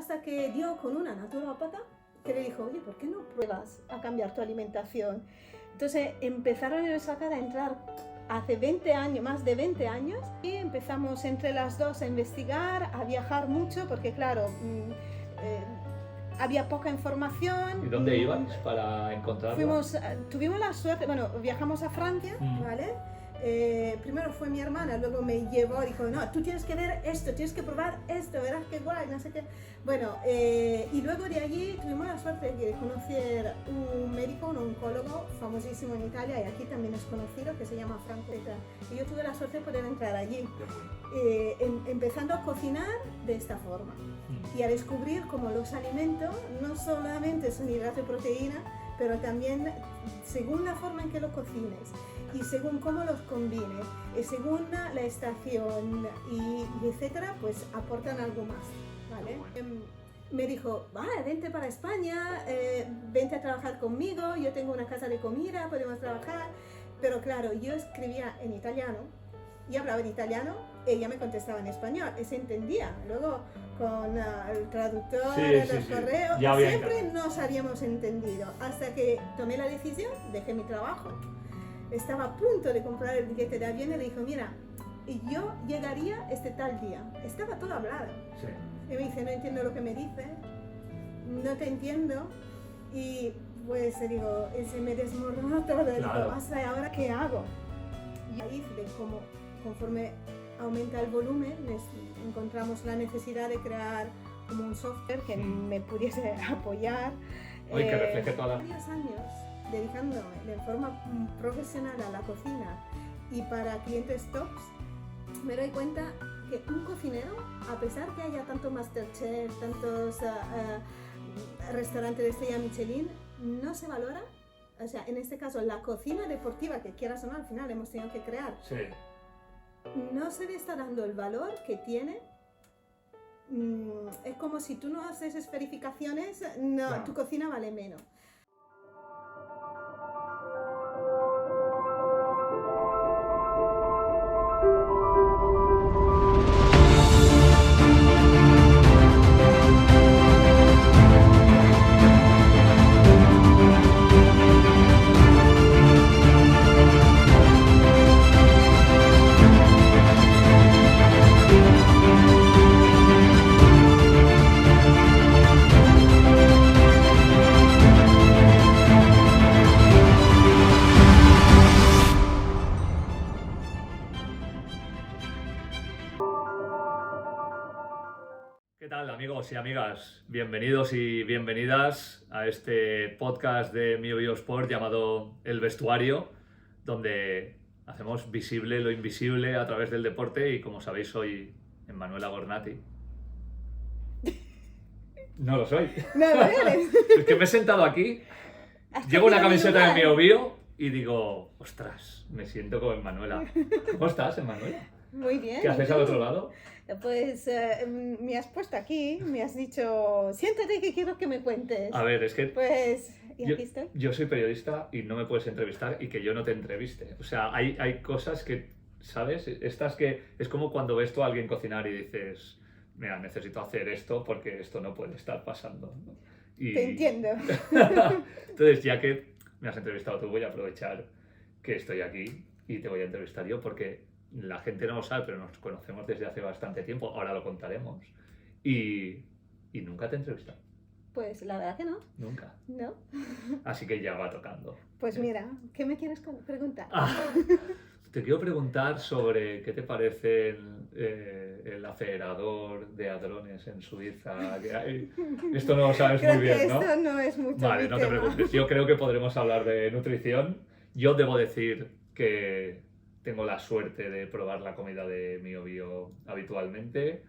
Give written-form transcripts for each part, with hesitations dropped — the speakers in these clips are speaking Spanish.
hasta que dio con una naturópata que le dijo, oye, ¿por qué no pruebas a cambiar tu alimentación? Entonces empezaron en nuestra casa a entrar hace 20 años, más de 20 años, y empezamos entre las dos a investigar, a viajar mucho, porque claro, había poca información. ¿Y dónde ibais para encontrarlo? Tuvimos la suerte, bueno, viajamos a Francia, ¿vale? Primero fue mi hermana, luego me llevó y dijo, no, tú tienes que ver esto, tienes que probar esto, verás qué guay, no sé qué. Bueno, y luego de allí tuvimos la suerte de conocer un médico, un oncólogo famosísimo en Italia, y aquí también es conocido, que se llama Franco. Y yo tuve la suerte de poder entrar allí, empezando a cocinar de esta forma y a descubrir cómo los alimentos no solamente son hidratos y proteína, pero también según la forma en que lo cocines y según cómo los combines y según la estación y etcétera, pues aportan algo más, ¿vale? Me dijo, vale, vente para España, vente a trabajar conmigo, yo tengo una casa de comida, podemos trabajar. Pero claro, yo escribía en italiano y hablaba en italiano, ella me contestaba en español y se entendía. Luego con el traductor, los correos, siempre nos habíamos entendido. Hasta que tomé la decisión, dejé mi trabajo, estaba a punto de comprar el billete de avión y le dijo, mira, yo llegaría este tal día. Estaba todo hablado. Sí. Y me dice, no entiendo lo que me dice, no te entiendo. Y pues digo, se me desmoronó todo. Claro. Digo, ¿hasta ahora qué hago? Y ahí, como conforme aumenta el volumen, encontramos la necesidad de crear como un software que me pudiese apoyar. Oye, que refleje toda la... Varios años dedicándome de forma profesional a la cocina y para clientes tops, me doy cuenta que un cocinero, a pesar que haya tanto Masterchef, tantos restaurantes de estrella Michelin, no se valora. O sea, en este caso, la cocina deportiva, que quieras o no, al final hemos tenido que crear, no se le está dando el valor que tiene. Es como si tú no haces esferificaciones, no, tu cocina vale menos. ¿Qué tal, amigos y amigas? Bienvenidos y bienvenidas a este podcast de Mio Bio Sport llamado El Vestuario, donde hacemos visible lo invisible a través del deporte y, como sabéis, soy Emanuela Gornati. No lo soy. No lo eres. Es que me he sentado aquí, llevo una camiseta de Mio Bio y digo, ostras, me siento como Emanuela. ¿Cómo estás, Emanuela? Muy bien. ¿Qué haces al otro lado? Pues me has puesto aquí, me has dicho, siéntate que quiero que me cuentes. A ver, es que Pues, y aquí estoy. yo soy periodista y no me puedes entrevistar y que yo no te entreviste. O sea, hay cosas que, ¿sabes? Estas que es como cuando ves tú a alguien cocinar y dices, mira, necesito hacer esto porque esto no puede estar pasando, ¿no? Te entiendo. Entonces, ya que me has entrevistado tú, voy a aprovechar que estoy aquí y te voy a entrevistar yo porque la gente no lo sabe, pero nos conocemos desde hace bastante tiempo, ahora lo contaremos, y nunca te he entrevistado. Pues la verdad que no. Nunca. No. Así que ya va tocando. Pues mira, ¿qué me quieres preguntar? Te quiero preguntar sobre qué te parece el acelerador de hadrones en Suiza. Esto no lo sabes Creo muy bien, que ¿no? esto no es mucho Vale, mi no te tema. preocupes. Yo creo que podremos hablar de nutrición. Yo debo decir que tengo la suerte de probar la comida de Mio Bio habitualmente.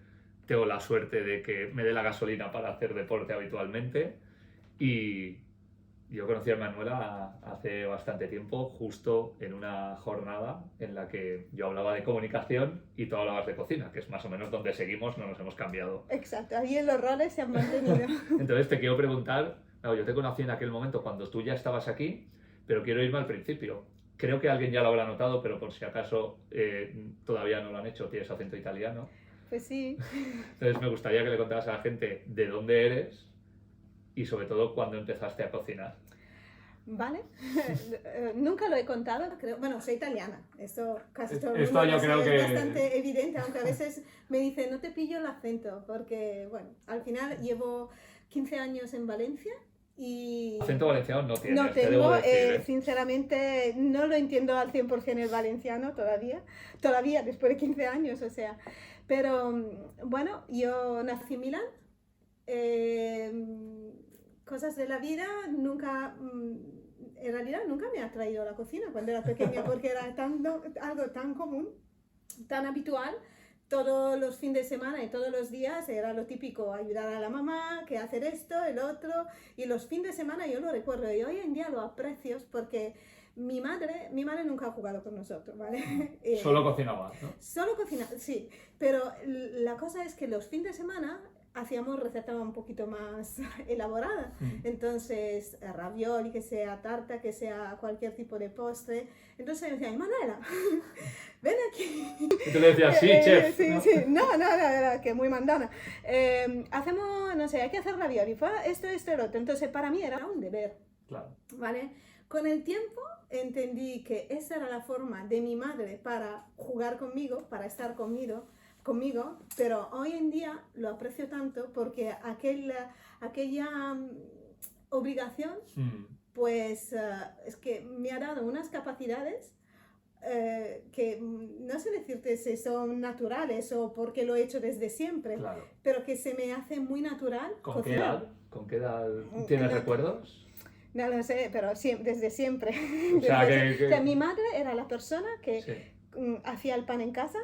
Tengo la suerte de que me dé la gasolina para hacer deporte habitualmente. Y yo conocí a Manuela hace bastante tiempo, justo en una jornada en la que yo hablaba de comunicación y tú hablabas de cocina, que es más o menos donde seguimos, no nos hemos cambiado. Exacto, ahí los roles se han mantenido. Entonces te quiero preguntar, claro, yo te conocí en aquel momento cuando tú ya estabas aquí, pero quiero irme al principio. Creo que alguien ya lo habrá notado, pero por si acaso todavía no lo han hecho, tienes acento italiano. Pues sí. Entonces me gustaría que le contaras a la gente de dónde eres y sobre todo cuándo empezaste a cocinar. Vale, nunca lo he contado, creo, bueno, soy italiana, esto casi todo el Esto mundo yo lo creo sabe, que- es bastante evidente, aunque a veces me dicen, no te pillo el acento, porque, bueno, al final llevo 15 años en Valencia y... Acento valenciano no tienes, No te debo tengo, decir, sinceramente, no lo entiendo al 100% el valenciano todavía, después de 15 años, o sea, pero, bueno, yo nací en Milán, eh, cosas de la vida, nunca, en realidad nunca me ha traído la cocina cuando era pequeña porque era algo tan común, tan habitual. Todos los fines de semana y todos los días era lo típico, ayudar a la mamá, que hacer esto, el otro. Y los fines de semana yo lo recuerdo y hoy en día lo aprecio porque mi madre nunca ha jugado con nosotros, ¿vale? Solo cocinabas, ¿no? Solo cocina, sí, pero la cosa es que los fines de semana hacíamos recetas un poquito más elaboradas. Entonces, ravioli, que sea tarta, que sea cualquier tipo de postre. Entonces me decían, Manuela, ven aquí. Y tú le decías, sí, chef. Sí, ¿no? sí, no, que muy mandana. Hacemos, no sé, hay que hacer ravioli, esto, el otro. Entonces, para mí era un deber, Claro. ¿vale? Con el tiempo entendí que esa era la forma de mi madre para jugar conmigo, para estar conmigo, pero hoy en día lo aprecio tanto porque aquella obligación, pues es que me ha dado unas capacidades que no sé decirte si son naturales o porque lo he hecho desde siempre, Claro. pero que se me hace muy natural ¿Con qué cocinar. edad? ¿Con qué edad tienes recuerdos? No lo sé, pero desde siempre. O sea, O sea, mi madre era la persona que Sí. hacía el pan en casa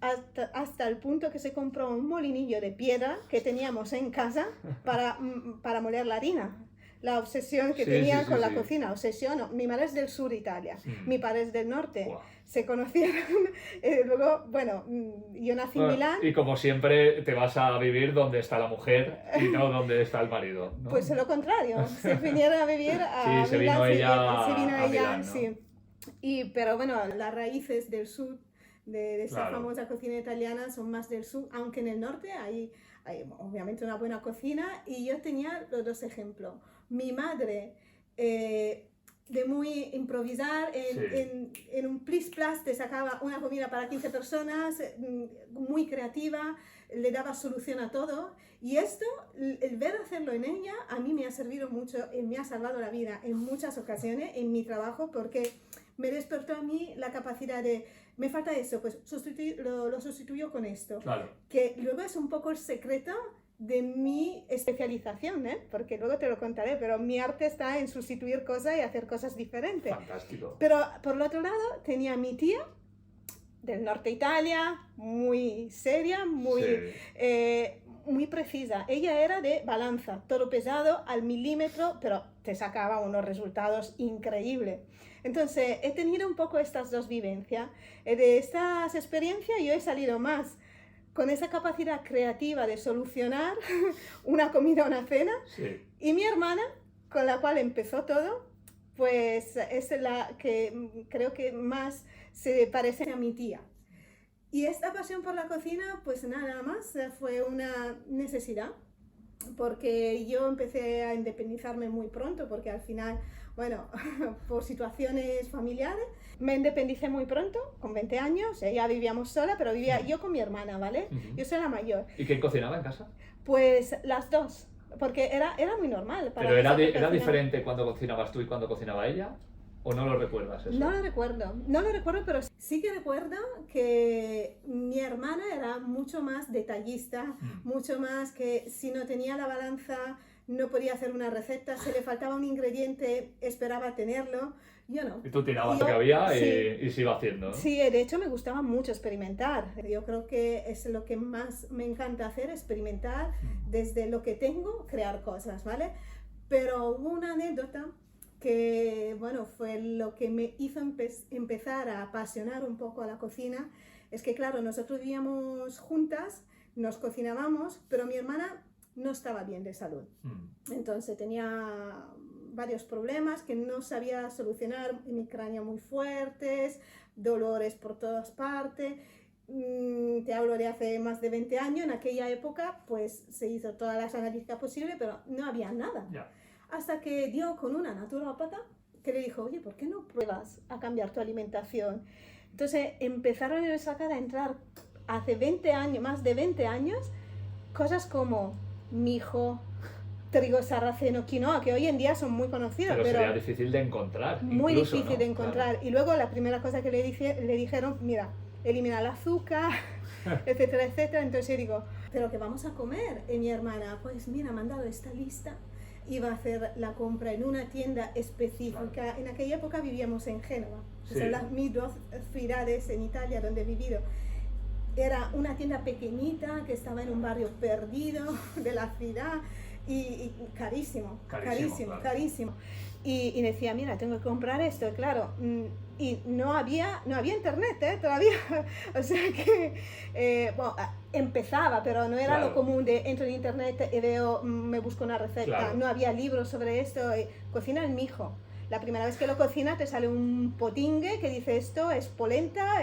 hasta el punto que se compró un molinillo de piedra que teníamos en casa para moler la harina. La obsesión que Sí, tenía sí, con sí, la sí. cocina, obsesión. No. Mi madre es del sur de Italia, mi padre es del norte. Buah. Se conocieron, luego, bueno, yo nací en Bueno, Milán. y como siempre te vas a vivir donde está la mujer y no donde está el marido, ¿no? Pues lo contrario, se vinieron a vivir a Sí, se Milán, vino ella se vino a ella, Milán, ¿no? sí. Pero bueno, las raíces del sur de esa Claro. famosa cocina italiana son más del sur, aunque en el norte hay obviamente una buena cocina. Y yo tenía los dos ejemplos. Mi madre, de muy improvisar, en un plis-plas te sacaba una comida para 15 personas, muy creativa, le daba solución a todo. Y esto, el ver hacerlo en ella, a mí me ha servido mucho, me ha salvado la vida en muchas ocasiones en mi trabajo, porque me despertó a mí la capacidad de, me falta esto, pues lo sustituyo con esto. Claro. Que luego es un poco el secreto de mi especialización, ¿eh? Porque luego te lo contaré, pero mi arte está en sustituir cosas y hacer cosas diferentes. Fantástico. Pero por el otro lado tenía mi tía del norte de Italia, muy seria, muy precisa. Ella era de balanza, todo pesado al milímetro, pero te sacaba unos resultados increíbles. Entonces he tenido un poco estas dos vivencias. De estas experiencias yo he salido más con esa capacidad creativa de solucionar una comida o una cena. Sí. Y mi hermana, con la cual empezó todo, pues es la que creo que más se parece a mi tía. Y esta pasión por la cocina, pues nada más, fue una necesidad, porque yo empecé a independizarme muy pronto, porque al final, bueno, por situaciones familiares, me independicé muy pronto, con 20 años, ya vivíamos sola, pero vivía yo con mi hermana, ¿vale? Yo soy la mayor. ¿Y quién cocinaba en casa? Pues las dos, porque era muy normal. ¿Pero era diferente cuando cocinabas tú y cuando cocinaba ella? ¿O no lo recuerdas eso? No lo recuerdo, pero sí que recuerdo que mi hermana era mucho más detallista, mucho más que si no tenía la balanza no podía hacer una receta, si le faltaba un ingrediente esperaba tenerlo, yo no. Y tú tirabas lo que había y se iba haciendo, ¿no? Sí, de hecho me gustaba mucho experimentar. Yo creo que es lo que más me encanta hacer, experimentar desde lo que tengo, crear cosas, ¿vale? Pero hubo una anécdota que, bueno, fue lo que me hizo empezar a apasionar un poco a la cocina. Es que, claro, nosotros vivíamos juntas, nos cocinábamos, pero mi hermana no estaba bien de salud. Entonces tenía varios problemas que no sabía solucionar, migrañas muy fuertes, dolores por todas partes. te hablo de hace más de 20 años, en aquella época pues se hizo todas las analíticas posibles, pero no había nada. Ya. Hasta que dio con una naturópata que le dijo, oye, ¿por qué no pruebas a cambiar tu alimentación? Entonces empezaron en esa cara a entrar hace 20 años, más de 20 años, cosas como mijo, trigo sarraceno, quinoa, que hoy en día son muy conocidos, Pero sería difícil de encontrar. Muy incluso, difícil ¿no? de encontrar. Claro. Y luego la primera cosa que le dijeron, mira, elimina el azúcar, etcétera, etcétera. Entonces yo digo, ¿pero qué vamos a comer? Y mi hermana, pues mira, me han dado esta lista. Iba a hacer la compra en una tienda específica. Vale. En aquella época vivíamos en Génova. Sí. Son las mis dos ciudades en Italia donde he vivido. Era una tienda pequeñita que estaba en un barrio perdido de la ciudad y carísimo, Claro. carísimo. Y decía, mira, tengo que comprar esto, claro. Y no había internet todavía. O sea que, bueno, empezaba, pero no era Claro. lo común de entro en internet y veo, me busco una receta. Claro. No había libros sobre esto. Cocina el mijo. La primera vez que lo cocina te sale un potingue que dice esto es polenta,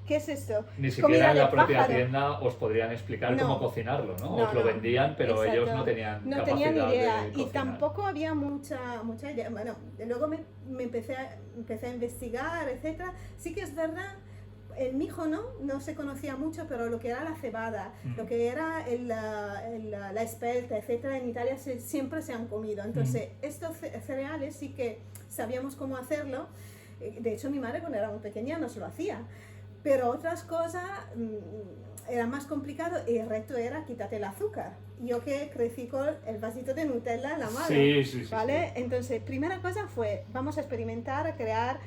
¿qué es esto? Ni Comida siquiera en de la propia pájaro. tienda os podrían explicar No. cómo cocinarlo, ¿no? No, Os lo no. vendían, pero Exacto. ellos no tenían No capacidad tenían ni idea. de Y cocinar. tampoco había mucha idea. Bueno, luego me empecé a investigar, etcétera. Sí que es verdad, el mijo no se conocía mucho, pero lo que era la cebada, lo que era la espelta, etcétera, en Italia siempre se han comido. Entonces, estos cereales sí que sabíamos cómo hacerlo. De hecho, mi madre cuando era muy pequeña nos lo hacía. Pero otras cosas era más complicado y el reto era quítate el azúcar. Yo que crecí con el vasito de Nutella en la mano, Sí. ¿vale? Entonces, primera cosa fue, vamos a experimentar, a crear.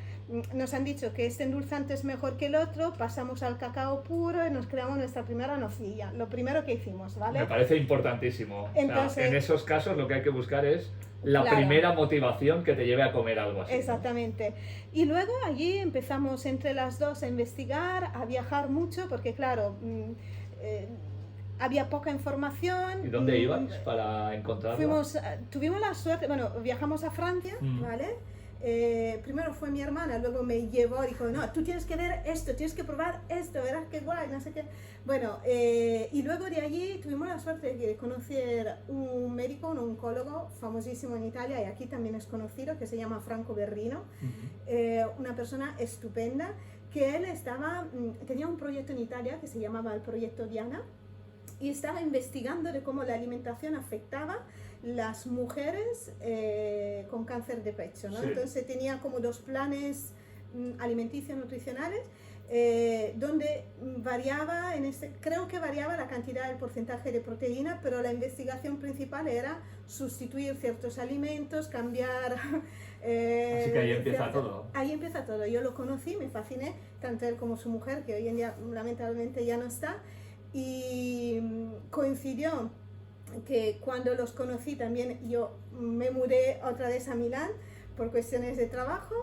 Nos han dicho que este endulzante es mejor que el otro, pasamos al cacao puro y nos creamos nuestra primera nocilla. Lo primero que hicimos, ¿vale? Me parece importantísimo. Entonces, o sea, en esos casos lo que hay que buscar es la Claro. primera motivación que te lleve a comer algo así. ¿no? Exactamente. Y luego allí empezamos entre las dos a investigar, a viajar mucho, porque claro, había poca información. ¿Y dónde ibais para encontrarla? Tuvimos la suerte, bueno, viajamos a Francia, ¿vale? Primero fue mi hermana, luego me llevó y dijo, no, tú tienes que ver esto, tienes que probar esto, verás qué guay, no sé qué. Bueno, y luego de allí tuvimos la suerte de conocer un médico, un oncólogo famosísimo en Italia y aquí también es conocido, que se llama Franco Berrino, una persona estupenda, que él tenía un proyecto en Italia que se llamaba el Proyecto Diana y estaba investigando de cómo la alimentación afectaba las mujeres con cáncer de pecho, ¿no? Sí. Entonces tenía como dos planes alimenticios nutricionales donde variaba, creo que variaba la cantidad, el porcentaje de proteína, pero la investigación principal era sustituir ciertos alimentos, cambiar... Así que ahí empieza todo. Ahí empieza todo. Yo lo conocí, me fasciné, tanto él como su mujer, que hoy en día lamentablemente ya no está, y coincidió que cuando los conocí también yo me mudé otra vez a Milán por cuestiones de trabajo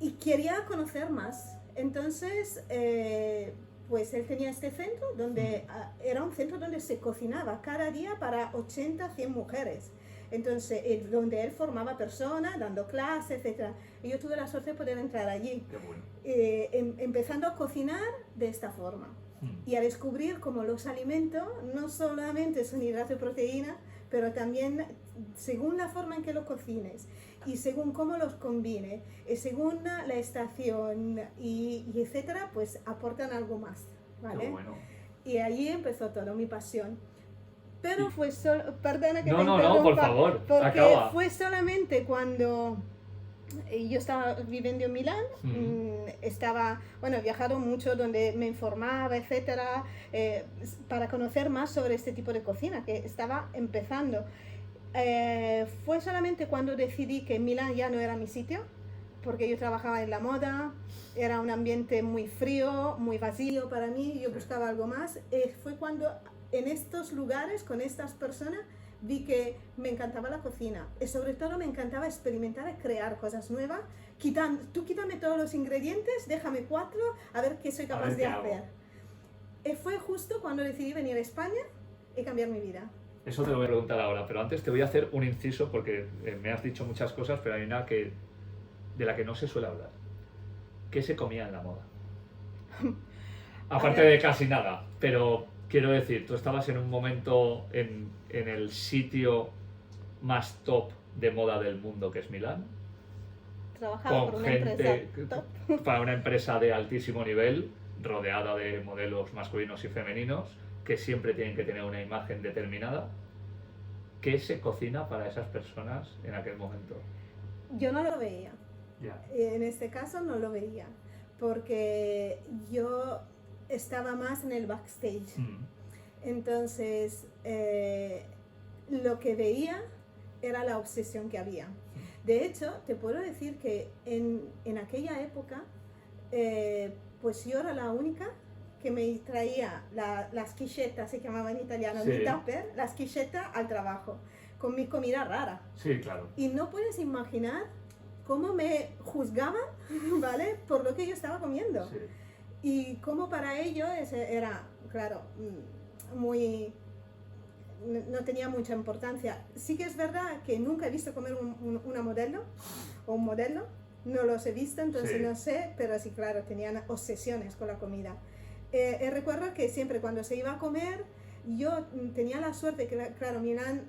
y quería conocer más. Entonces, pues él tenía este centro donde era un centro donde se cocinaba cada día para 80, 100 mujeres. Entonces, donde él formaba personas, dando clases, etc. Y yo tuve la suerte de poder entrar allí. Qué bueno. Empezando a cocinar de esta forma y a descubrir cómo los alimentos no solamente son hidratos y proteínas, pero también según la forma en que los cocines y según cómo los combines, y según la estación y etcétera, pues aportan algo más, ¿vale? Qué bueno. Y allí empezó todo, mi pasión. Pero fue solo, perdona que te No, interrumpa, por favor, porque acaba. fue solamente cuando yo estaba viviendo en Milán, estaba, bueno, he viajado mucho donde me informaba, etcétera, para conocer más sobre este tipo de cocina que estaba empezando. Fue solamente cuando decidí que Milán ya no era mi sitio, porque yo trabajaba en la moda, era un ambiente muy frío, muy vacío para mí, yo buscaba algo más. Fue cuando en estos lugares, con estas personas, vi que me encantaba la cocina y sobre todo me encantaba experimentar y crear cosas nuevas. Tú quítame todos los ingredientes, déjame 4, a ver qué soy capaz de hacer. Fue justo cuando decidí venir a España y cambiar mi vida. Eso te lo voy a preguntar ahora, pero antes te voy a hacer un inciso porque me has dicho muchas cosas, pero hay una de la que no se suele hablar. ¿qué se comía en la moda? Aparte de casi nada, pero quiero decir, tú estabas en un momento en el sitio más top de moda del mundo, que es Milán, Trabajaba por con una gente empresa top. para una empresa de altísimo nivel, rodeada de modelos masculinos y femeninos, que siempre tienen que tener una imagen determinada. ¿Qué se cocina para esas personas en aquel momento? Yo no lo veía. Ya. En este caso no lo veía, porque yo estaba más en el backstage. Entonces, lo que veía era la obsesión que había. De hecho, te puedo decir que en aquella época, pues yo era la única que me traía las quichetas, se llamaban en italiano, Sí. mi tupper, las quichetas al trabajo, con mi comida rara. Sí, claro. Y no puedes imaginar cómo me juzgaban, ¿vale? Por lo que yo estaba comiendo. Sí. Y cómo para ellos era, claro, muy... no tenía mucha importancia. Sí que es verdad que nunca he visto comer una modelo o un modelo, no los he visto, entonces Sí. no sé, pero sí, claro, tenían obsesiones con la comida. Recuerdo que siempre cuando se iba a comer, yo tenía la suerte que, claro, Milán,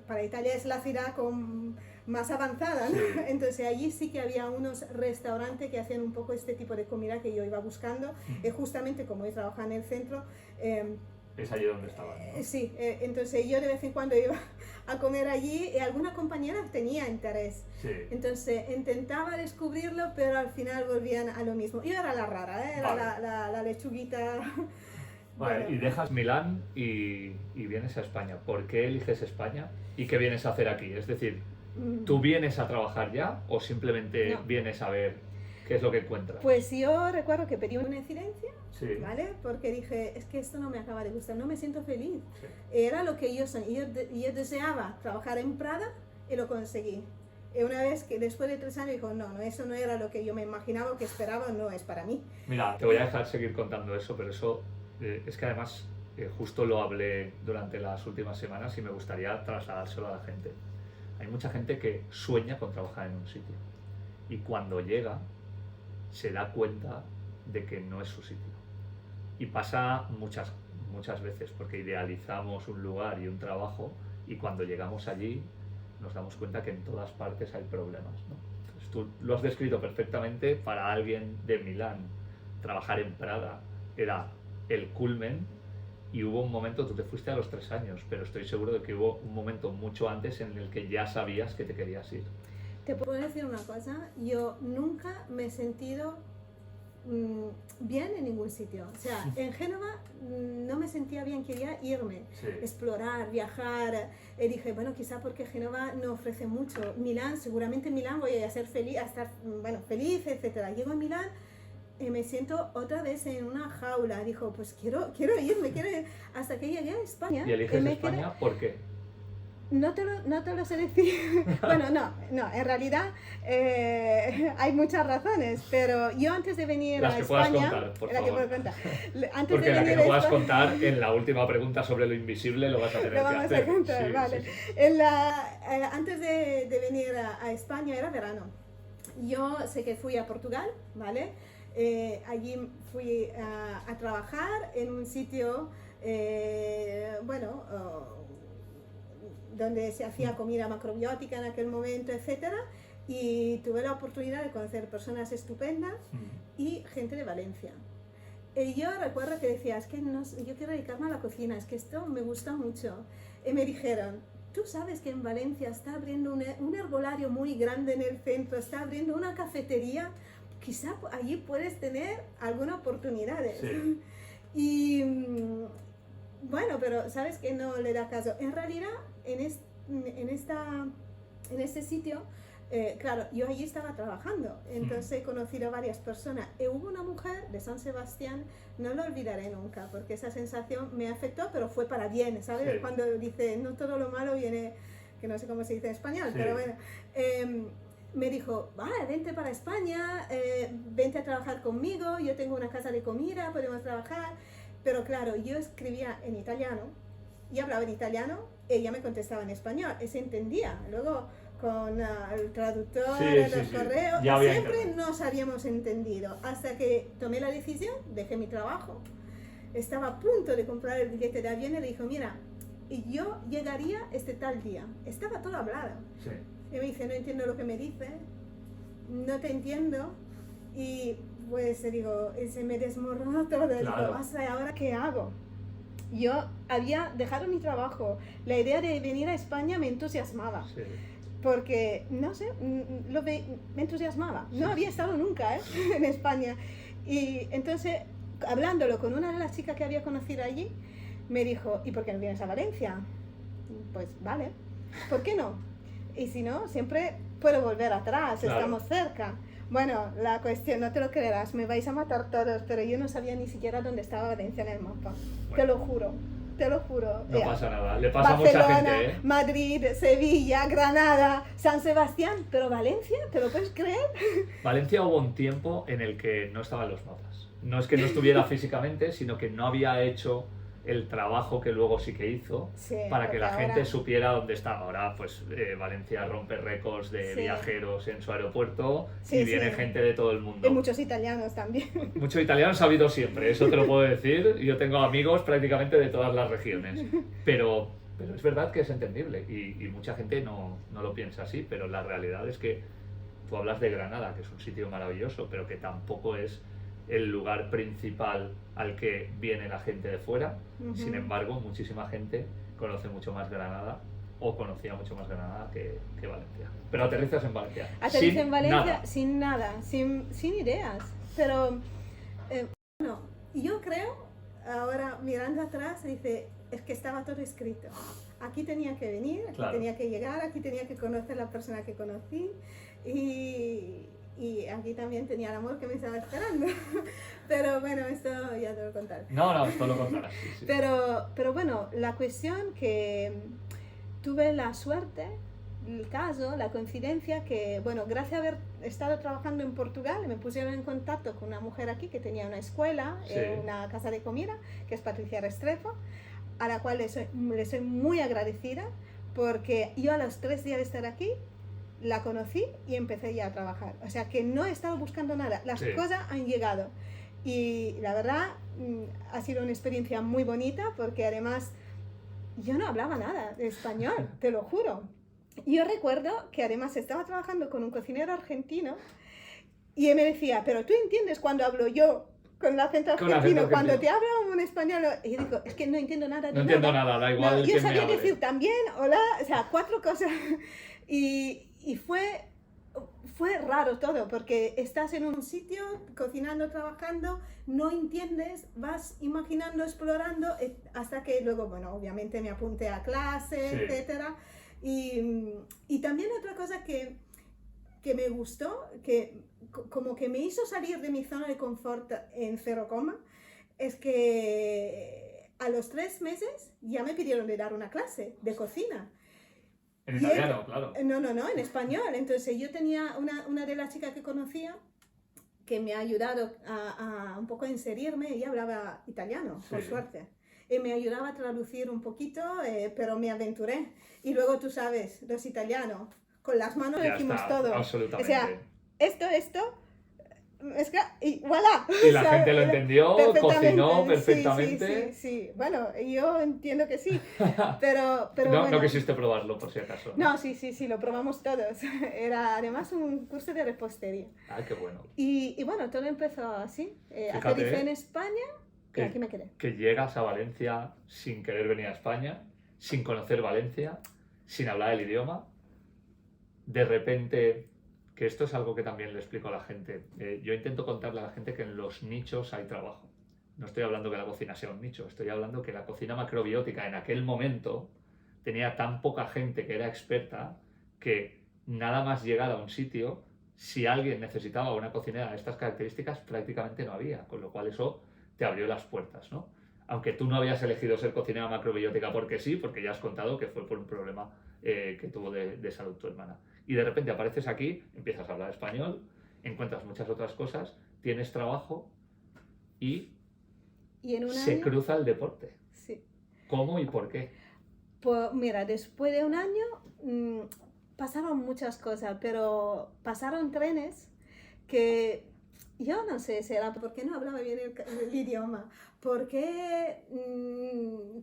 para Italia es la ciudad más avanzada, ¿no? Sí. Entonces allí sí que había unos restaurantes que hacían un poco este tipo de comida que yo iba buscando. Justamente como yo trabajaba en el centro, Es allí donde estaban, ¿no? sí, entonces yo de vez en cuando iba a comer allí y alguna compañera tenía interés. Sí. Entonces intentaba descubrirlo, pero al final volvían a lo mismo. Yo era la rara, era Vale. la lechuguita. Vale, Bueno. y dejas Milán y vienes a España. ¿Por qué eliges España? ¿Y qué vienes a hacer aquí? Es decir, ¿tú vienes a trabajar ya o simplemente No. vienes a ver qué es lo que encuentras? Pues yo recuerdo que pedí una incidencia, Sí. ¿vale? Porque dije, es que esto no me acaba de gustar, no me siento feliz. Sí. Era lo que yo soñaba. Yo deseaba trabajar en Prada y lo conseguí. Y una vez que después de 3 años dijo, no, eso no era lo que yo me imaginaba o que esperaba, no es para mí. Mira, te voy a dejar seguir contando eso, pero eso es que además justo lo hablé durante las últimas semanas y me gustaría trasladárselo a la gente. Hay mucha gente que sueña con trabajar en un sitio y cuando llega se da cuenta de que no es su sitio. Y pasa muchas veces porque idealizamos un lugar y un trabajo y cuando llegamos allí nos damos cuenta que en todas partes hay problemas, ¿no? Entonces, tú lo has descrito perfectamente. Para alguien de Milán, trabajar en Prada era el culmen y hubo un momento, tú te fuiste a los 3 años, pero estoy seguro de que hubo un momento mucho antes en el que ya sabías que te querías ir. Te puedo decir una cosa, yo nunca me he sentido bien en ningún sitio. O sea, en Génova no me sentía bien, quería irme, Sí. explorar, viajar. Dije, bueno, quizá porque Génova no ofrece mucho. Milán, seguramente en Milán voy a ser feliz, a estar, bueno, feliz, etc. Llego a Milán y me siento otra vez en una jaula. Dijo, pues quiero irme, hasta que llegué a España. ¿Y eliges me España por qué? No te lo sé decir. Bueno, no, en realidad hay muchas razones, pero yo antes de venir Las a que puedas España, contar, por la que favor. puedo contar. Antes Porque de la que venir no a puedas España, contar en la última pregunta sobre lo invisible lo vas a tener lo que vamos hacer. a contar, Sí, vale. sí, sí. Antes de venir a España era verano. Yo sé que fui a Portugal, ¿vale? Allí fui a trabajar en un sitio, donde se hacía comida macrobiótica en aquel momento, etcétera, y tuve la oportunidad de conocer personas estupendas y gente de Valencia. Y yo recuerdo que decía, es que yo quiero dedicarme a la cocina, es que esto me gusta mucho. Y me dijeron, tú sabes que en Valencia está abriendo un herbolario muy grande en el centro, está abriendo una cafetería, quizá allí puedes tener algunas oportunidades. Sí. Y bueno, pero sabes que no le da caso. En realidad, en este sitio, claro, yo allí estaba trabajando, entonces he conocido a varias personas. Y hubo una mujer de San Sebastián, no lo olvidaré nunca, porque esa sensación me afectó, pero fue para bien, ¿sabes? Sí. Cuando dice, no todo lo malo viene, que no sé cómo se dice en español, Sí. pero bueno. Me dijo, vale, vente para España, vente a trabajar conmigo, yo tengo una casa de comida, podemos trabajar. Pero claro, yo escribía en italiano y hablaba en italiano, ella me contestaba en español, y se entendía. Luego, con el traductor, Sí, los sí, sí. correos, Ya había siempre internet. nos habíamos entendido, hasta que tomé la decisión, dejé mi trabajo, estaba a punto de comprar el billete de avión y le dijo, mira, y yo llegaría este tal día, estaba todo hablado. Sí. Y me dice, no entiendo lo que me dice, no te entiendo, y pues digo, y se me desmoronó todo, Claro. digo, hasta ahora qué hago. Yo había dejado mi trabajo, la idea de venir a España me entusiasmaba. Sí. Porque, no sé, me entusiasmaba. No había estado nunca en España. Y entonces, hablándolo con una de las chicas que había conocido allí, me dijo, ¿y por qué no vienes a Valencia? Pues vale, ¿por qué no? Y si no, siempre puedo volver atrás, Claro. estamos cerca. Bueno, la cuestión, no te lo creerás, me vais a matar todos, pero yo no sabía ni siquiera dónde estaba Valencia en el mapa. Bueno. Te lo juro. Te lo juro. No pasa nada, le pasa a Barcelona, mucha gente, ¿eh? Madrid, Sevilla, Granada, San Sebastián, pero Valencia, ¿te lo puedes creer? Valencia hubo un tiempo en el que no estaba en los mapas. No es que no estuviera físicamente, sino que no había hecho el trabajo que luego sí que hizo Sí, para que la porque gente ahora- supiera dónde estaba. Ahora, pues Valencia rompe récords de Sí. viajeros en su aeropuerto Sí, y viene sí. gente de todo el mundo. Y muchos italianos también. Mucho italiano ha habido siempre, eso te lo puedo decir. Yo tengo amigos prácticamente de todas las regiones. Pero es verdad que es entendible y mucha gente no lo piensa así, pero la realidad es que tú hablas de Granada, que es un sitio maravilloso, pero que tampoco es el lugar principal al que viene la gente de fuera. Ujú. Sin embargo, muchísima gente conoce mucho más Granada o conocía mucho más Granada que Valencia. Pero aterrizas en Valencia. Aterricé sin en Valencia nada. sin nada, sin ideas. Pero, bueno, yo creo, ahora mirando atrás, dice, es que estaba todo escrito. Aquí tenía que venir, aquí Claro. tenía que llegar, aquí tenía que conocer a la persona que conocí y aquí también tenía el amor que me estaba esperando. Pero bueno, esto ya te lo contaré. No, esto lo contarás. Sí, sí. Pero bueno, la cuestión que tuve la suerte, el caso, la coincidencia que, bueno, gracias a haber estado trabajando en Portugal, me pusieron en contacto con una mujer aquí que tenía una escuela, Sí. una casa de comida, que es Patricia Restrepo, a la cual le soy muy agradecida, porque yo a los 3 días de estar aquí, la conocí y empecé ya a trabajar. O sea que no he estado buscando nada, las Sí. cosas han llegado. Y la verdad, ha sido una experiencia muy bonita, porque además yo no hablaba nada de español, te lo juro. Yo recuerdo que además estaba trabajando con un cocinero argentino y él me decía, pero tú entiendes cuando hablo yo con el acento Con argentino, acento cuando argentino. te hablo un español. Y yo digo, es que no entiendo nada de No entiendo nada, da igual yo quién me sabía hable. decir también, hola, o sea, 4 cosas. Y fue raro todo, porque estás en un sitio, cocinando, trabajando, no entiendes, vas imaginando, explorando, hasta que luego, bueno, obviamente me apunté a clase, Sí. etcétera. Y también otra cosa que me gustó, que como que me hizo salir de mi zona de confort en 0, es que a los 3 meses ya me pidieron de dar una clase de cocina. En Y italiano, claro. No, en español. Entonces yo tenía una de las chicas que conocía que me ha ayudado a un poco a inserirme. Ella hablaba italiano, por Sí. suerte. Y me ayudaba a traducir un poquito, pero me aventuré. Y luego tú sabes, los italianos, con las manos Ya decimos está, todo. absolutamente. O sea, esto, es que, y voilà. Y la O sea, gente lo entendió, perfectamente, cocinó sí, perfectamente. Sí. Bueno, yo entiendo que sí, pero no, bueno. no quisiste probarlo, por si acaso. No, sí, lo probamos todos. Era además un curso de repostería. Ah, qué bueno. Y bueno, todo empezó así. Fíjate, Aterricé en España y aquí me quedé. Que llegas a Valencia sin querer venir a España, sin conocer Valencia, sin hablar el idioma. De repente, que esto es algo que también le explico a la gente. Yo intento contarle a la gente que en los nichos hay trabajo. No estoy hablando que la cocina sea un nicho, estoy hablando que la cocina macrobiótica en aquel momento tenía tan poca gente que era experta que nada más llegar a un sitio, si alguien necesitaba una cocinera de estas características, prácticamente no había, con lo cual eso te abrió las puertas, ¿no? Aunque tú no habías elegido ser cocinera macrobiótica porque sí, porque ya has contado que fue por un problema que tuvo de salud tu hermana. Y de repente apareces aquí, empiezas a hablar español, encuentras muchas otras cosas, tienes trabajo y en un se año, cruza el deporte. sí. ¿Cómo y por qué? Pues mira, después de un año pasaron muchas cosas, pero pasaron trenes que yo no sé si era porque no hablaba bien el idioma, porque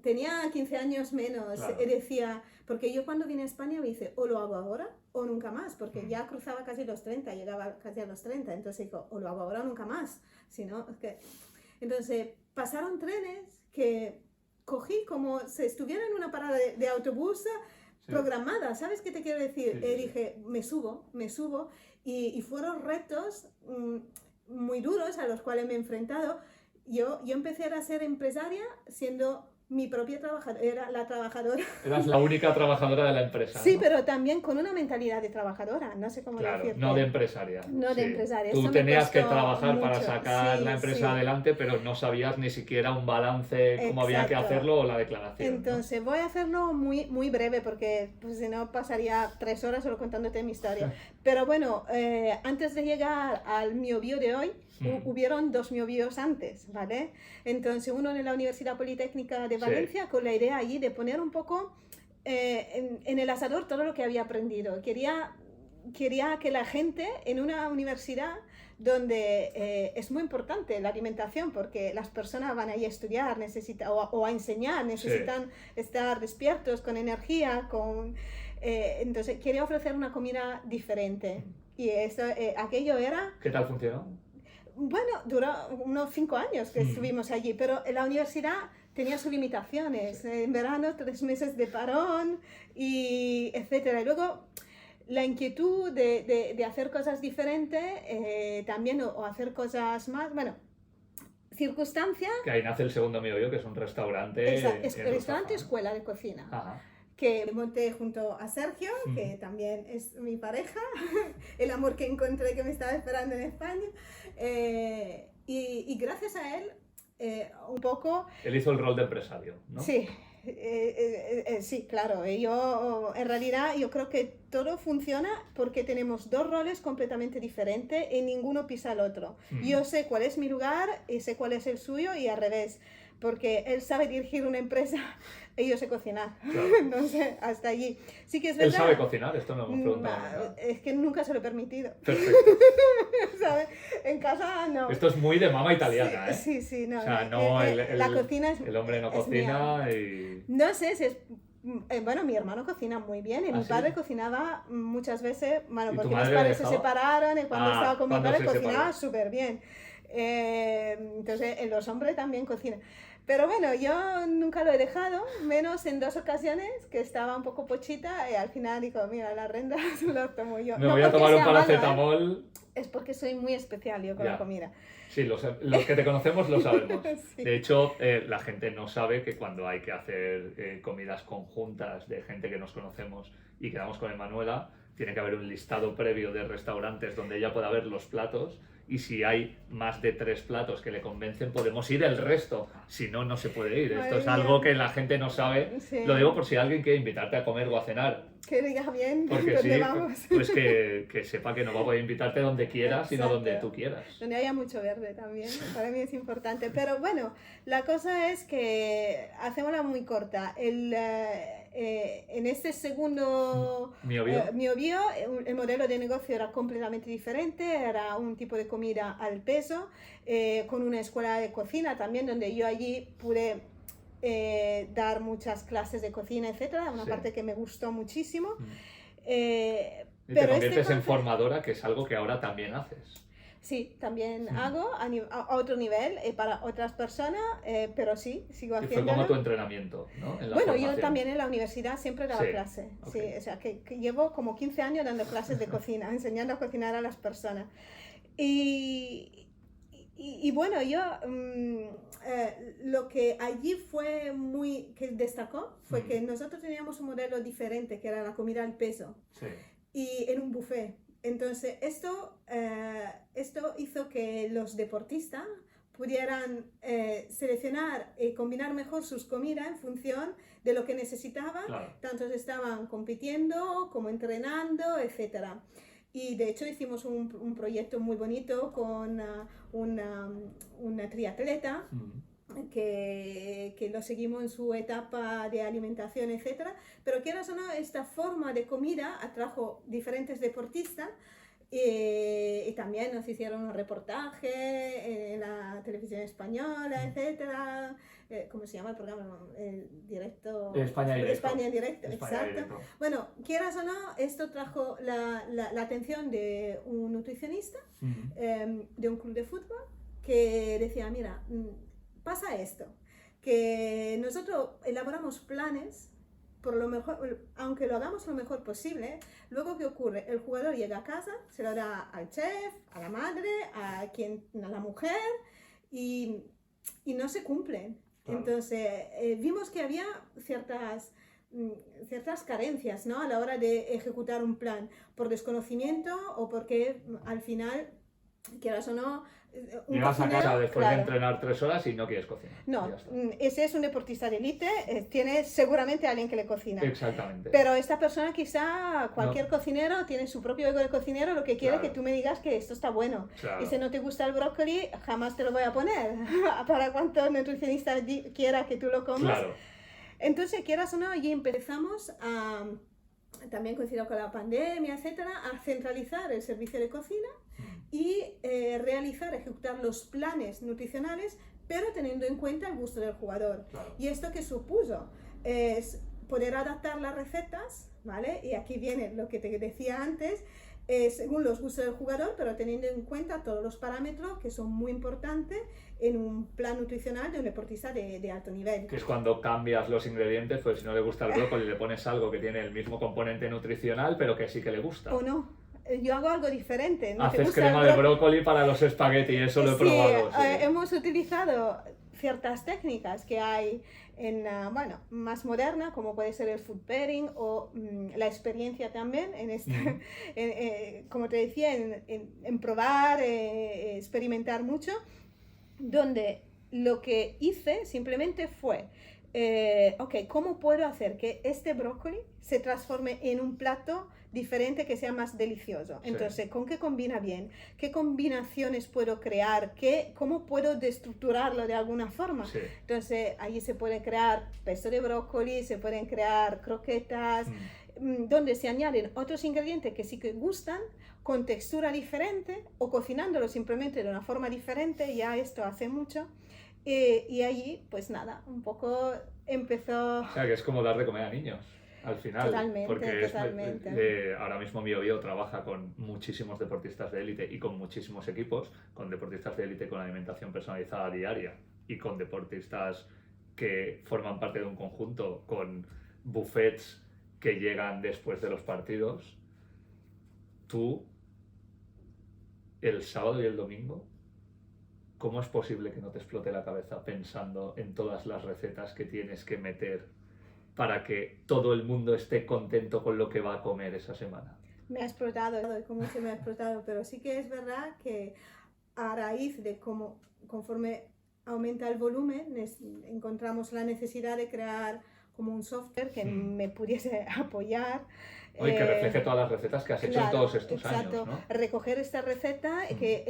tenía 15 años menos Claro. y decía, porque yo cuando vine a España me dice, o lo hago ahora o nunca más, porque ya cruzaba casi los 30, llegaba casi a los 30, entonces digo, o lo hago ahora o nunca más, si no, es que... Entonces pasaron trenes que cogí como si estuviera en una parada de autobús programada, ¿sabes qué te quiero decir? Sí. Dije, me subo y fueron retos muy duros a los cuales me he enfrentado. Yo empecé a ser empresaria siendo mi propia trabajadora, era la trabajadora. Eras la única trabajadora de la empresa, Sí, ¿no? pero también con una mentalidad de trabajadora, no sé cómo Claro, decirte. no de empresaria. No de empresaria. Tú Eso me tenías que costó trabajar para mucho. sacar Sí, la empresa sí. adelante, pero no sabías ni siquiera un balance, cómo había que Exacto. hacerlo o la declaración, ¿no? Entonces voy a hacerlo muy, muy breve porque pues, si no pasaría 3 horas solo contándote mi historia. Pero bueno, antes de llegar al miobío de hoy, hubieron 2 miobíos antes, ¿vale? Entonces uno en la Universidad Politécnica de Valencia con la idea allí de poner un poco en el asador todo lo que había aprendido. Quería que la gente en una universidad donde es muy importante la alimentación porque las personas van ahí a estudiar o a enseñar, necesitan estar despiertos, con energía, entonces quería ofrecer una comida diferente y aquello era... ¿Qué tal funcionó? Bueno, duró unos 5 años que estuvimos allí, pero la universidad tenía sus limitaciones, en verano 3 meses de parón y etcétera. Y luego la inquietud de hacer cosas diferentes también o hacer cosas más, bueno, circunstancia. Que ahí nace el segundo miobío, que es un restaurante. Restaurante escuela de cocina. Ajá. Que monté junto a Sergio, que también es mi pareja, el amor que encontré que me estaba esperando en España. Y gracias a él, un poco... Él hizo el rol de empresario, ¿no? Sí. Sí, claro. En realidad, yo creo que todo funciona porque tenemos 2 roles completamente diferentes y ninguno pisa al otro. Yo sé cuál es mi lugar y sé cuál es el suyo y al revés, porque él sabe dirigir una empresa y yo sé cocinar. Claro. Entonces, hasta allí. Sí que es verdad. Él sabe cocinar, esto no hemos preguntado. Es que nunca se lo he permitido. Perfecto. ¿Sabes? En casa no. Esto es muy de mamá italiana, ¿eh? Sí, no. O sea, no, la cocina es... el hombre no cocina y... No sé si es... Bueno, mi hermano cocina muy bien y mi padre ¿sí? cocinaba muchas veces, bueno, ¿Y porque mis padres se separaron y cuando estaba con mi padre cocinaba súper bien. Entonces, los hombres también cocinan. Pero bueno, yo nunca lo he dejado, menos en 2 ocasiones que estaba un poco pochita y al final digo, mira, las rendas las tomo yo. Me voy a tomar un paracetamol. Malo, es porque soy muy especial yo con la comida. Sí, los que te conocemos lo sabemos. Sí. De hecho, la gente no sabe que cuando hay que hacer comidas conjuntas de gente que nos conocemos y quedamos con Emanuela, tiene que haber un listado previo de restaurantes donde ella pueda ver los platos y si hay más de 3 platos que le convencen podemos ir el resto, si no, no se puede ir. Esto es algo que la gente no sabe. Sí. Lo digo por si alguien quiere invitarte a comer o a cenar. Que diga bien, porque ¿dónde sí, vamos? Pues que sepa que no va a poder invitarte donde quieras, sino donde tú quieras. Donde haya mucho verde también, para mí es importante. Pero bueno, la cosa es que, hacémosla muy corta, en este segundo miobío, el modelo de negocio era completamente diferente, era un tipo de comida al peso, con una escuela de cocina también, donde yo allí pude dar muchas clases de cocina, etcétera, una parte que me gustó muchísimo. Y te conviertes en formadora, que es algo que ahora también haces. Sí, también hago a otro nivel para otras personas, pero sí, sigo haciendo. Y fue como tu entrenamiento, ¿no? En la formación. Yo también en la universidad siempre daba clase. Okay. Sí, o sea, que llevo como 15 años dando clases de cocina, enseñando a cocinar a las personas. Y bueno, yo lo que allí fue que destacó fue que nosotros teníamos un modelo diferente, que era la comida al peso, y en un buffet. Entonces, esto hizo que los deportistas pudieran seleccionar y combinar mejor sus comidas en función de lo que necesitaban, tanto estaban compitiendo como entrenando, etcétera. Y de hecho hicimos un proyecto muy bonito con una triatleta que lo seguimos en su etapa de alimentación, etcétera. Pero quieras o no, esta forma de comida atrajo diferentes deportistas. Y también nos hicieron un reportaje en la televisión española, etcétera. ¿Cómo se llama el programa? El directo. España Directo. España en directo, España exacto. Directo. Bueno, quieras o no, esto trajo la atención de un nutricionista de un club de fútbol que decía, mira, pasa esto, que nosotros elaboramos planes por lo mejor, aunque lo hagamos lo mejor posible, luego ¿qué ocurre? El jugador llega a casa, se lo da al chef, a la madre, a la mujer y no se cumplen. Claro. Entonces vimos que había ciertas carencias, ¿no? A la hora de ejecutar un plan, por desconocimiento o porque al final, quieras o no, llegas a casa después de entrenar 3 horas y no quieres cocinar. No, ese es un deportista de élite, tiene seguramente alguien que le cocina. Exactamente. Pero esta persona, quizá cualquier cocinero, tiene su propio ego de cocinero, lo que quiere es que tú me digas que esto está bueno. Claro. Y si no te gusta el brócoli, jamás te lo voy a poner. Para cuanto nutricionista quiera que tú lo comas. Claro. Entonces, quieras o no, allí empezamos a, también coincidió con la pandemia, etcétera, a centralizar el servicio de cocina y ejecutar los planes nutricionales, pero teniendo en cuenta el gusto del jugador. Claro. Y esto que supuso es poder adaptar las recetas, ¿vale? Y aquí viene lo que te decía antes, según los gustos del jugador, pero teniendo en cuenta todos los parámetros que son muy importantes en un plan nutricional de un deportista de alto nivel. Que es cuando cambias los ingredientes, pues si no le gusta el brócoli le pones algo que tiene el mismo componente nutricional, pero que sí que le gusta. O no. Yo hago algo diferente. ¿No? Haces crema de brócoli para los espaguetis, eso lo he probado. Sí. Hemos utilizado ciertas técnicas que hay bueno, más moderna, como puede ser el food pairing o la experiencia también, como te decía, en probar, experimentar mucho, donde lo que hice simplemente fue, ¿cómo puedo hacer que este brócoli se transforme en un plato diferente que sea más delicioso? Entonces, ¿con qué combina bien? ¿Qué combinaciones puedo crear? ¿Cómo puedo destructurarlo de alguna forma? Sí. Entonces, allí se puede crear pesto de brócoli, se pueden crear croquetas, donde se añaden otros ingredientes que sí que gustan, con textura diferente, o cocinándolo simplemente de una forma diferente, ya esto hace mucho. Y allí, pues nada, un poco empezó... O sea, que es como dar de comer a niños. Al final, totalmente, porque totalmente. Ahora mismo mi obvio trabaja con muchísimos deportistas de élite y con muchísimos equipos, con deportistas de élite con alimentación personalizada diaria y con deportistas que forman parte de un conjunto con buffets que llegan después de los partidos. Tú, el sábado y el domingo, ¿cómo es posible que no te explote la cabeza pensando en todas las recetas que tienes que meter para que todo el mundo esté contento con lo que va a comer esa semana? Me ha explotado, cómo se me ha explotado, pero sí que es verdad que a raíz de conforme aumenta el volumen, encontramos la necesidad de crear como un software que me pudiese apoyar. Y que refleje todas las recetas que has hecho en todos estos años, ¿no? Recoger esta receta,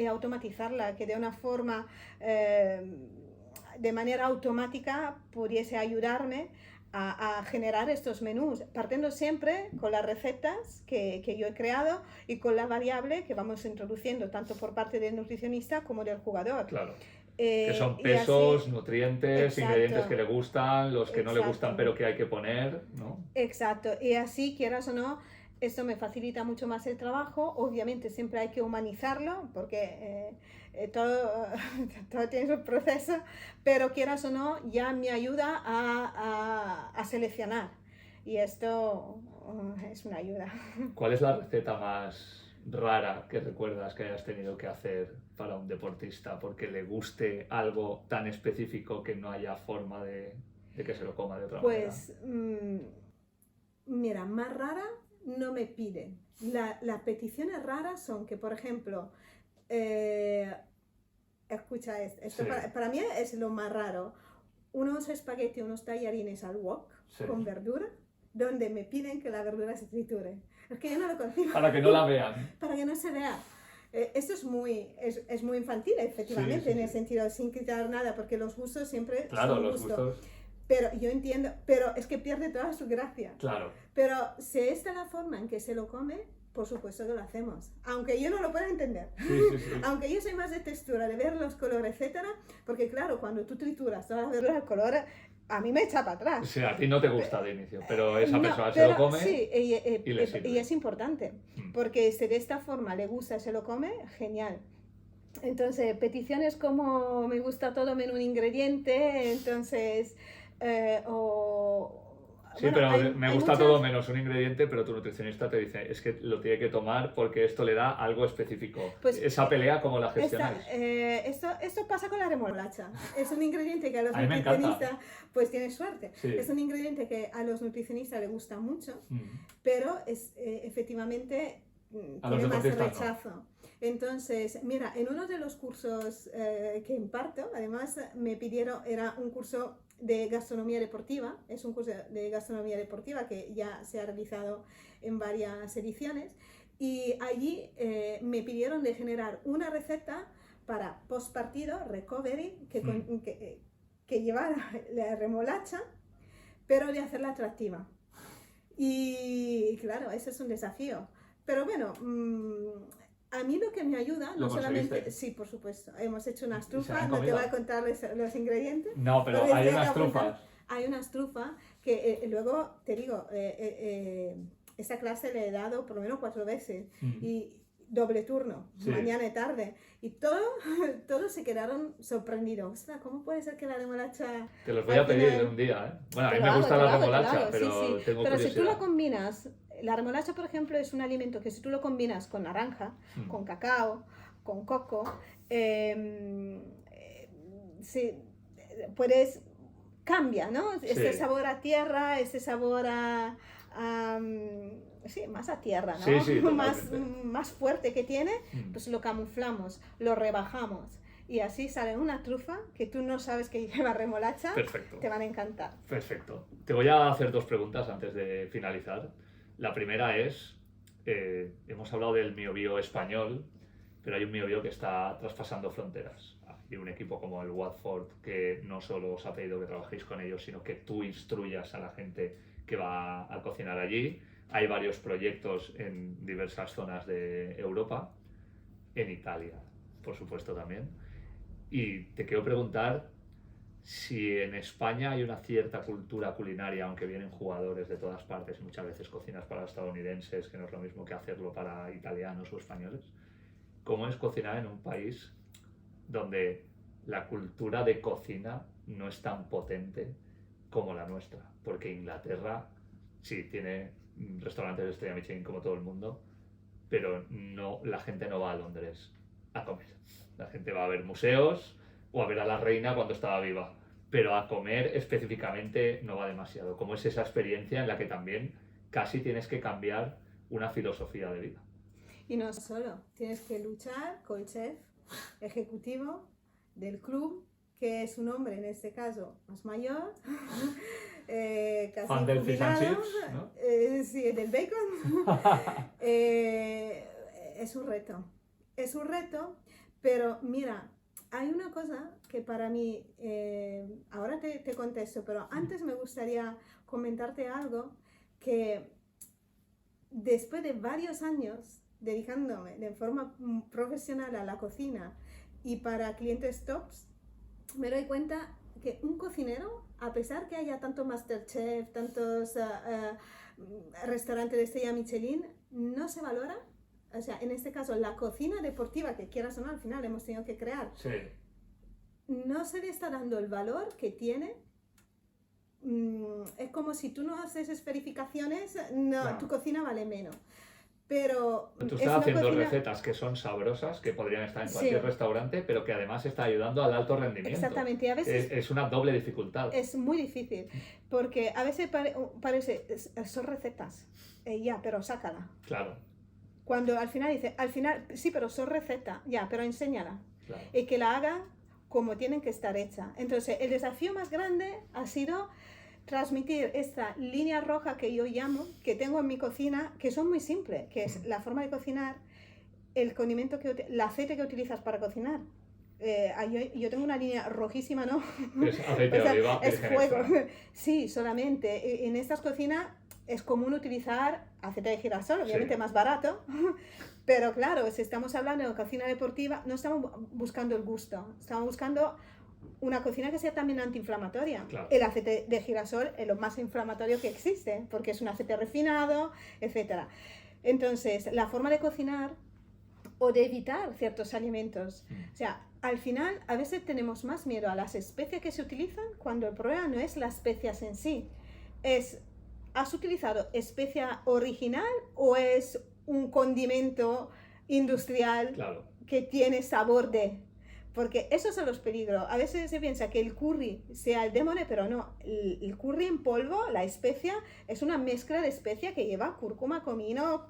automatizarla, que de una forma, de manera automática, pudiese ayudarme a generar estos menús, partiendo siempre con las recetas que yo he creado y con la variable que vamos introduciendo tanto por parte del nutricionista como del jugador. Claro. Que son pesos, nutrientes, ingredientes que le gustan, los que no le gustan pero que hay que poner, ¿no? Exacto, y así, quieras o no, esto me facilita mucho más el trabajo. Obviamente siempre hay que humanizarlo porque todo tiene su proceso, pero quieras o no, ya me ayuda a seleccionar y esto es una ayuda. ¿Cuál es la receta más rara que recuerdas que hayas tenido que hacer para un deportista porque le guste algo tan específico que no haya forma de que se lo coma de otra manera? Pues mira, más rara no me piden. Las peticiones raras son que, por ejemplo, escucha esto para mí es lo más raro, unos espaguetis, unos tallarines al wok con verdura, donde me piden que la verdura se triture. Es que yo no lo consigo. Para que no la vean. Para que no se vea. Esto es muy infantil, efectivamente, en el sí. sentido, sin quitar nada, porque los gustos siempre Claro, son los gustos. gustos, Pero yo entiendo, pero es que pierde toda su gracia. claro. Pero si esta es la forma en que se lo come, por supuesto que lo hacemos. Aunque yo no lo pueda entender. Sí. Aunque yo soy más de textura, de ver los colores, etcétera. Porque claro, cuando tú trituras todas las verduras, el color a mí me echa para O atrás. sea, a ti no te gusta de inicio, pero esa No, persona se pero lo come sí, y le sirve. y es importante. Porque si de esta forma le gusta, se lo come, genial. Entonces, peticiones como me gusta todo menos un ingrediente, entonces, Sí, bueno, pero me hay gusta muchas... todo menos un ingrediente, pero tu nutricionista te dice, es que lo tiene que tomar porque esto le da algo específico. Pues, Esa pelea, ¿cómo la gestionáis? Esto pasa con la remolacha. Es un ingrediente que a los A mí me encanta. nutricionistas, pues tienes suerte. Sí. Es un ingrediente que a los nutricionistas les gusta mucho, Mm. pero efectivamente A los tiene más deportistas no. rechazo. Entonces, mira, en uno de los cursos que imparto, además me pidieron, era un curso de gastronomía deportiva, es un curso de gastronomía deportiva que ya se ha realizado en varias ediciones, y allí me pidieron de generar una receta para postpartido, recovery, que llevara la remolacha, pero de hacerla atractiva. Y claro, ese es un desafío. Pero bueno, a mí lo que me ayuda, no solamente... Sí, por supuesto. Hemos hecho unas trufas, no te voy a contar los ingredientes. No, pero hay unas trufas. Hay unas trufas que luego, te digo, esta clase le he dado por lo menos 4 veces. Y doble turno, sí. Mañana y tarde. Y todos se quedaron sorprendidos. Ostras, ¿cómo puede ser que la remolacha... Te los voy a pedir un día, ¿eh? Bueno, a mí me gusta la remolacha, pero sí. Tengo Pero curiosidad. si tú lo combinas... La remolacha, por ejemplo, es un alimento que si tú lo combinas con naranja, con cacao, con coco, puedes... Cambia, ¿no? Este sabor a tierra, este sabor sí, más a tierra, ¿no? Sí, más fuerte que tiene, pues lo camuflamos, lo rebajamos. Y así sale una trufa que tú no sabes que lleva remolacha. Perfecto. Te van a encantar. Perfecto. Te voy a hacer 2 preguntas antes de finalizar. La primera es, hemos hablado del Miobío español, pero hay un Miobío que está traspasando fronteras. Hay un equipo como el Watford que no solo os ha pedido que trabajéis con ellos, sino que tú instruyas a la gente que va a cocinar allí. Hay varios proyectos en diversas zonas de Europa, en Italia, por supuesto también. Y te quiero preguntar si en España hay una cierta cultura culinaria, aunque vienen jugadores de todas partes y muchas veces cocinas para estadounidenses, que no es lo mismo que hacerlo para italianos o españoles. ¿Cómo es cocinar en un país donde la cultura de cocina no es tan potente como la nuestra? Porque Inglaterra sí tiene restaurantes de estrella Michelin como todo el mundo, pero no, la gente no va a Londres a comer. La gente va a ver museos o a ver a la reina cuando estaba viva, pero a comer específicamente no va demasiado. ¿Cómo es esa experiencia en la que también casi tienes que cambiar una filosofía de vida? Y no solo, tienes que luchar con el chef ejecutivo del club, que es un hombre en este caso más mayor, casi fan del fish and chips, ¿no? Sí, del bacon. Es un reto, pero mira, hay una cosa que para mí, ahora te contesto, pero antes me gustaría comentarte algo que después de varios años dedicándome de forma profesional a la cocina y para clientes tops, me doy cuenta que un cocinero, a pesar que haya tanto Masterchef, tantos restaurantes de estrella Michelin, no se valora. O sea, en este caso, la cocina deportiva, que quieras o no, al final hemos tenido que crear, sí. No se le está dando el valor que tiene. Es como si tú no haces esferificaciones, no. Tu cocina vale menos. Pero tú estás haciendo recetas que son sabrosas, que podrían estar en cualquier restaurante, pero que además está ayudando al alto rendimiento. Exactamente, y a veces es una doble dificultad. Es muy difícil, porque a veces parece, son recetas, ya, pero sácala. Claro. Cuando al final dice, sí, pero son recetas, ya, pero enséñala. Claro. Y que la hagan como tienen que estar hechas. Entonces, el desafío más grande ha sido transmitir esta línea roja que yo llamo, que tengo en mi cocina, que son muy simples, que es la forma de cocinar el condimento el aceite que utilizas para cocinar. Yo tengo una línea rojísima, ¿no? Es aceite de oliva. Es fuego. Sí, solamente. En estas cocinas es común utilizar aceite de girasol, obviamente más barato. Pero claro, si estamos hablando de cocina deportiva, no estamos buscando el gusto. Estamos buscando una cocina que sea también antiinflamatoria. Claro. El aceite de girasol es lo más inflamatorio que existe, porque es un aceite refinado, etc. Entonces, la forma de cocinar o de evitar ciertos alimentos. O sea, al final, a veces tenemos más miedo a las especias que se utilizan cuando el problema no es las especias en sí. ¿Has utilizado especia original o es un condimento industrial que tiene sabor de? Porque esos son los peligros. A veces se piensa que el curry sea el demonio, pero no. El curry en polvo, la especia, es una mezcla de especia que lleva cúrcuma, comino,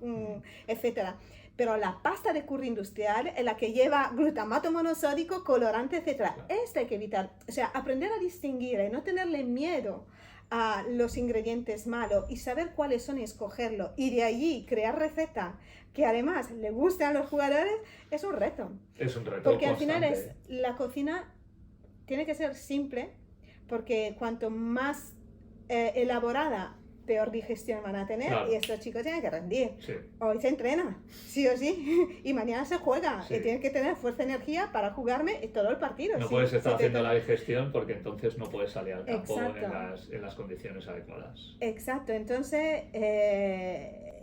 etc. Pero la pasta de curry industrial es la que lleva glutamato monosódico, colorante, etc. Esta hay que evitar. O sea, aprender a distinguir y no tenerle miedo a los ingredientes malos y saber cuáles son y escogerlo. Y de allí crear recetas que además le gusten a los jugadores es un reto. Es un reto porque constante. al final la cocina tiene que ser simple, porque cuanto más elaborada, peor digestión van a tener, y estos chicos tienen que rendir. Hoy se entrena, sí o sí, y mañana se juega, y tienen que tener fuerza y energía para jugarme todo el partido. No puedes estar haciendo la digestión porque entonces no puedes salir al campo en las condiciones adecuadas. Exacto, entonces,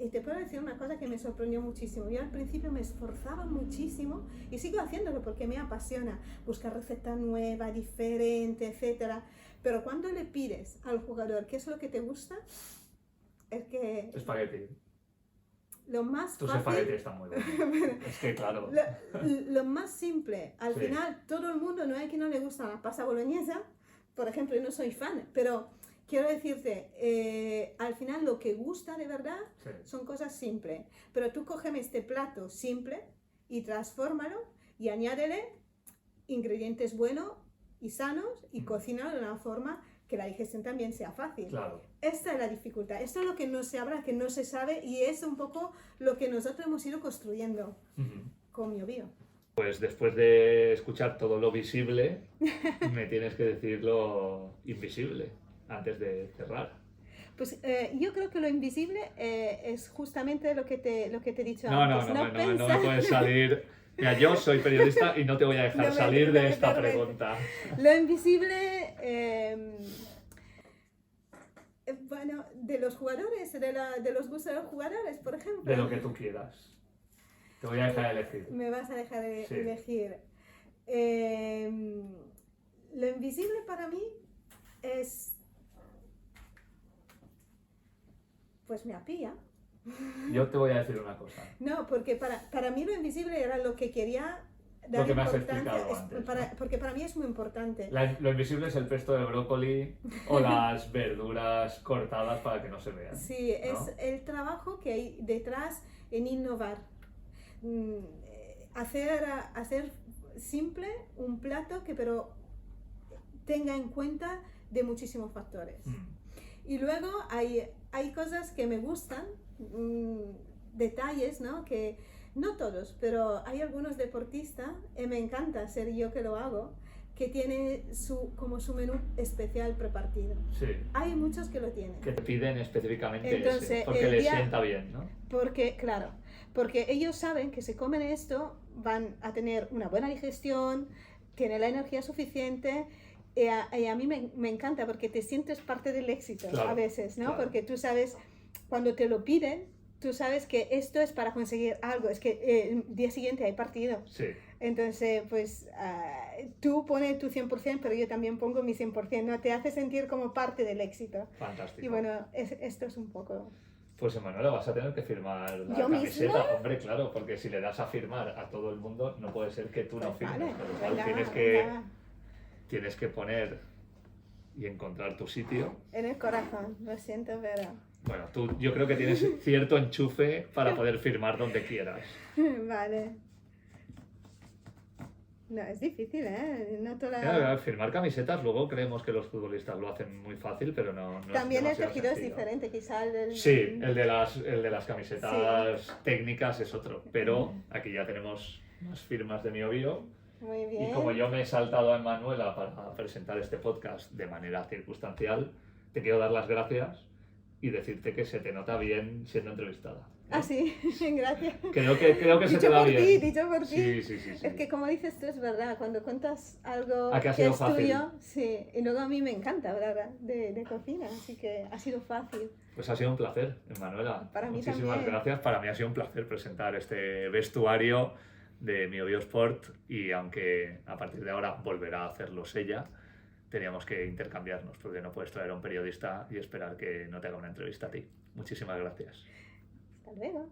y te puedo decir una cosa que me sorprendió muchísimo. Yo al principio me esforzaba muchísimo y sigo haciéndolo porque me apasiona buscar recetas nuevas, diferentes, etcétera. Pero cuando le pides al jugador qué es lo que te gusta, es que... Espagueti. Lo más Tus fácil... espaguetis están muy buenos. Es que claro. Lo más simple. Al final, todo el mundo, no hay quien no le gusta la pasta boloñesa. Por ejemplo, yo no soy fan, pero quiero decirte, al final lo que gusta de verdad son cosas simples. Pero tú cógeme este plato simple y transfórmalo y añádele ingredientes buenos y sanos y cocínalo de una forma que la digestión también sea fácil. Claro. Esta es la dificultad, esto es lo que no se habla, que no se sabe, y es un poco lo que nosotros hemos ido construyendo con MioBio. Pues después de escuchar todo lo visible, me tienes que decir lo invisible antes de cerrar. Pues yo creo que lo invisible es justamente lo que te he dicho antes. No me puedes salir... Mira, yo soy periodista y no te voy a dejar salir de esta pregunta. Lo invisible, bueno, de los jugadores, de los gustos de los jugadores, por ejemplo. De lo que tú quieras. Te voy a dejar elegir. Me vas a dejar elegir. Lo invisible para mí es... Pues me apilla. Yo te voy a decir una cosa. No, porque para mí lo invisible era lo que quería dar lo que me has importancia, explicado antes, ¿no? Porque para mí es muy importante. Lo invisible es el pesto de brócoli o las verduras cortadas para que no se vean. Sí, ¿no? Es el trabajo que hay detrás en innovar. Hacer simple un plato que pero tenga en cuenta de muchísimos factores. Y luego hay cosas que me gustan, detalles, ¿no? Que no todos, pero hay algunos deportistas, y me encanta ser yo que lo hago, que tiene como su menú especial prepartido. Sí. Hay muchos que lo tienen. Que te piden específicamente entonces, ese, porque les sienta bien, ¿no? Porque ellos saben que si comen esto van a tener una buena digestión, tienen la energía suficiente. Y a mí me encanta porque te sientes parte del éxito a veces, ¿no? Claro. Porque tú sabes, cuando te lo piden, tú sabes que esto es para conseguir algo, es que el día siguiente hay partido. Sí. Entonces, pues tú pones tu 100%, pero yo también pongo mi 100%, ¿no? Te hace sentir como parte del éxito. Fantástico. Y bueno, esto es un poco... Pues Emanuela, vas a tener que firmar la ¿Yo camiseta. misma? Hombre, claro, porque si le das a firmar a todo el mundo, no puede ser que tú no firmes. Vale, Por lo cual tienes que poner y encontrar tu sitio. En el corazón, lo siento, pero... Bueno, yo creo que tienes cierto enchufe para poder firmar donde quieras. Vale. No, es difícil, ¿eh? No toda Claro, firmar camisetas, luego creemos que los futbolistas lo hacen muy fácil, pero no También el demasiado tejido es sencillo. diferente, quizá el del... Sí, el de las camisetas técnicas es otro, pero aquí ya tenemos más firmas de MioBio. Muy bien. Y como yo me he saltado a Emanuela para presentar este podcast de manera circunstancial, te quiero dar las gracias y decirte que se te nota bien siendo entrevistada. Ah, sí, gracias. Creo que se te Dicho da por bien. ti, dicho por ti. Sí. Es que como dices tú, es verdad, cuando cuentas algo ¿A que ha que sido es fácil? tuyo, sí, y luego a mí me encanta hablar de cocina, así que ha sido fácil. Pues ha sido un placer, Emanuela. Para mí Muchísimas también. gracias. Para mí ha sido un placer presentar este vestuario de MioBio Sport y aunque a partir de ahora volverá a hacerlo ella, teníamos que intercambiarnos porque no puedes traer a un periodista y esperar que no te haga una entrevista a ti. Muchísimas gracias. Hasta luego.